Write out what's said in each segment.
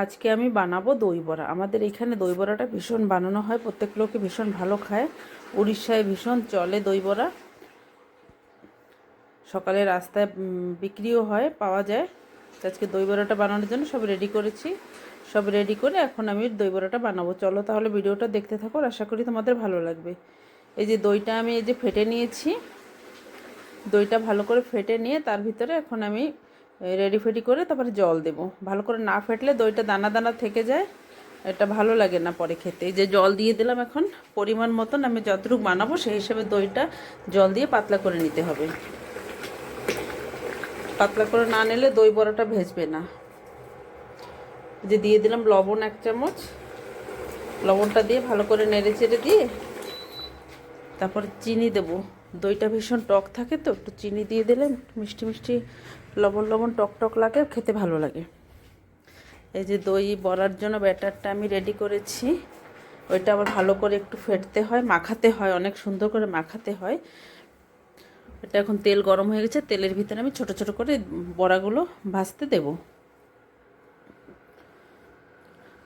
আজকে আমি বানাবো দই বড়া। আমাদের এখানে দই বড়াটা ভীষণ বানানো হয়, প্রত্যেক লোকে ভীষণ ভালো খায়। উড়িষ্যায় ভীষণ চলে দই বড়া, সকালে রাস্তায় বিক্রিও হয়, পাওয়া যায়। আজকে দই বড়াটা বানানোর জন্য সব রেডি করেছি। সব রেডি করে এখন আমি দই বড়াটা বানাবো। চলো তাহলে ভিডিওটা দেখতে থাকো, আশা করি তোমাদের ভালো লাগবে। এই যে দইটা আমি এই যে ফেটে নিয়েছি, দইটা ভালো করে ফেটে নিয়ে তার ভিতরে এখন আমি রেডি ফেডি করে তারপরে জল দেব। ভালো করে না ফেটলে দইটা দানা দানা থেকে যায়, এটা ভালো লাগে না পরে খেতে। এই যে জল দিয়ে দিলাম, এখন পরিমাণ মতন আমি যতটুকু বানাবো সেই হিসেবে দইটা জল দিয়ে পাতলা করে নিতে হবে। পাতলা করে না নিলে দই বড়াটা ভেজবে না। যে দিয়ে দিলাম লবণ 1 চামচ, লবণটা দিয়ে ভালো করে নেড়ে চেড়ে দিয়ে তারপর চিনি দেব। দইটা ভীষণ টক থাকে তো একটু চিনি দিয়ে দিলে মিষ্টি মিষ্টি লবণ লবণ টক টক লাগে, খেতে ভালো লাগে। এই যে দই বড়ার জন্য ব্যাটারটা আমি রেডি করেছি। ওইটা আবার ভালো করে একটু ফেটতে হয়, মাখাতে হয়, অনেক সুন্দর করে মাখাতে হয়। এটা এখন তেল গরম হয়ে গেছে, তেলের ভিতরে আমি ছোট ছোট করে বড়াগুলো ভাজতে দেব।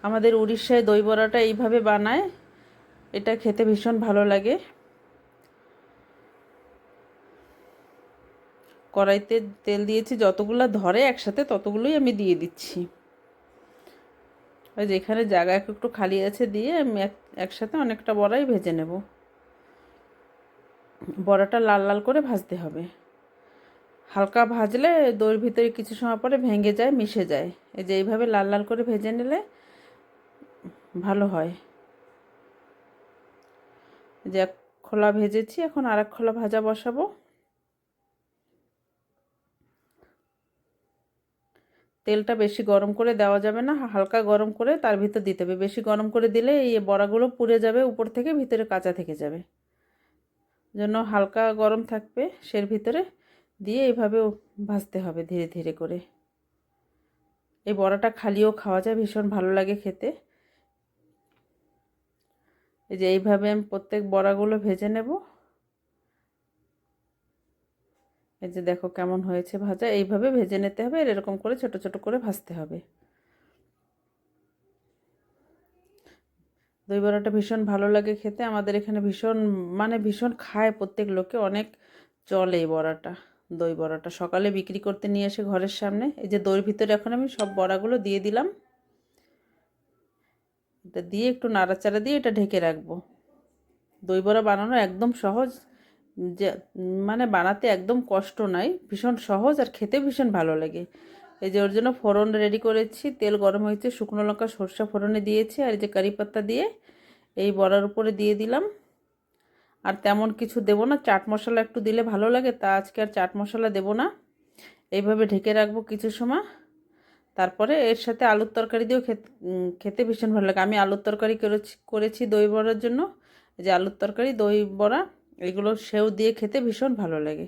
আমাদের উড়িষ্যায় দই বড়াটা এইভাবে বানায়, এটা খেতে ভীষণ ভালো লাগে। কড়াইতে তেল দিয়েছি, যতগুলো ধরে একসাথে ততগুলোই আমি দিয়ে দিচ্ছি। ওই যেখানে জায়গা একটু খালি আছে দিয়ে আমি একসাথে অনেকটা বড়াই ভেজে নেব। বড়াটা লাল লাল করে ভাজতে হবে। হালকা ভাজলে দইয়ের ভিতরে কিছু সময় পরে ভেঙে যায়, মিশে যায়। এই যে এইভাবে লাল লাল করে ভেজে নিলে ভালো হয়। যে এক খোলা ভেজেছি, এখন আর এক খোলা ভাজা বসাবো। তেলটা বেশি গরম করে দেওয়া যাবে না, হালকা গরম করে তার ভিতর দিতে হবে। বেশি গরম করে দিলে এই বড়াগুলো পুড়ে যাবে, উপর থেকে ভিতরে কাঁচা থেকে যাবে। জন্য হালকা গরম থাকবে, সের ভিতরে দিয়ে এইভাবে ভাজতে হবে ধীরে ধীরে করে। এই বড়াটা খালিও খাওয়া যায়, ভীষণ ভালো লাগে খেতে। এই যে এইভাবে আমি প্রত্যেক বড়াগুলো ভেজে নেব। এই যে দেখো কেমন হয়েছে ভাজা, এইভাবে ভেজে নিতে হবে। এরকম করে ছোট ছোট করে ভাজতে হবে। দই বড়াটা ভীষণ ভালো লাগে খেতে, আমাদের এখানে ভীষণ ভীষণ খায় প্রত্যেক লোকে, অনেক চলে এই বড়াটা। দই বড়াটা সকালে বিক্রি করতে নিয়ে এসে ঘরের সামনে। এই যে দইয়ের ভিতরে এখন আমি সব বড়াগুলো দিয়ে দিলাম। এটা দিয়ে একটু নাড়াচাড়া দিয়ে এটা ঢেকে রাখবো। দই বড়া বানানো একদম সহজ, যে বানাতে একদম কষ্ট নাই, ভীষণ সহজ আর খেতে ভীষণ ভালো লাগে। এই যে ওর জন্য ফোড়ন রেডি করেছি, তেল গরম হয়েছে, শুকনো লঙ্কা সরষা ফোড়নে দিয়েছি, আর এই যে কারি পাতা দিয়ে এই বড়ার উপরে দিয়ে দিলাম। আর তেমন কিছু দেব না, চাট মশলা একটু দিলে ভালো লাগে, তা আজকে আর চাট মশলা দেব না। এইভাবে ঢেকে রাখবো কিছু সময়। তারপরে এর সাথে আলুর তরকারি দিয়েও খেতে ভীষণ ভালো লাগে। আমি আলুর তরকারি করেছি দই বড়ার জন্য। যে আলুর তরকারি, দই বড়া, এগুলো সেও দিয়ে খেতে ভীষণ ভালো লাগে।